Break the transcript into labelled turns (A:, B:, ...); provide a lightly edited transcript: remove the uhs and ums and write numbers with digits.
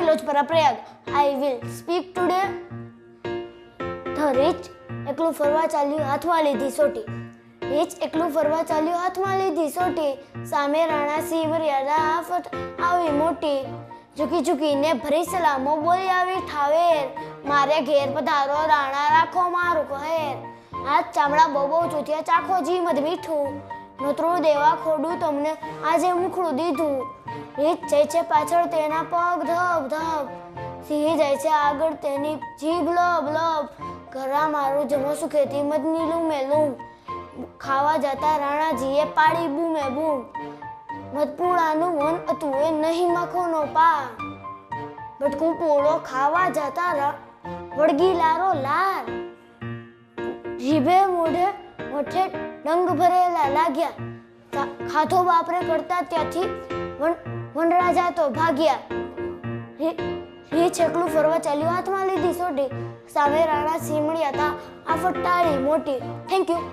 A: લોજપરા Prayag. I will speak today. The rich એકલું ફરવા ચાલ્યું, હાથમાં લીધી સોટી. રીચ એકલું ફરવા ચાલ્યું, હાથમાં લીધી સોટી. સામે રાણા સિંહ મર્યાદા આફત આવી મોટી. ઝૂકી ઝૂકીને ભરી સલામો બોલી આવી ઠાવેર. મારે ઘેર પધારો રાણા રાખો મારું કહેર. હાથ ચામડા બહુ ચૂથિયા ચાખો જી મધ મીઠું. નોતરું દેવા ખોડું તમને આજે મુખડું દીધું. રીચ જાય છે પાછળ તેના પગ ધબ ધબ. સિંહ જાય છે આગળ તેની જીભ લબ લબ. ઘરા મારું જમો સુખેથી મધની લૂમે લૂમ. ખાવા જતા રાણાજીએ પાડી બૂમે બૂમ. મધપુણાનું મન હતું એ નહીં મખોનો પા. બટકું પોળો ખાવા જતા વળગી લારો લાર. જીભે મોઢે મોઠે ડંગ ભરેલા લાગ્યા. ખાધો બાપરે કરતા ત્યાંથી વનરાજા તો ભાગ્યા. રીછ એકલું ફરવા ચાલ્યું, હાથમાં લીધી સોટી. સામે રાણા સિંહ મળ્યા તા આફત ટાળી મોટી. Thank you.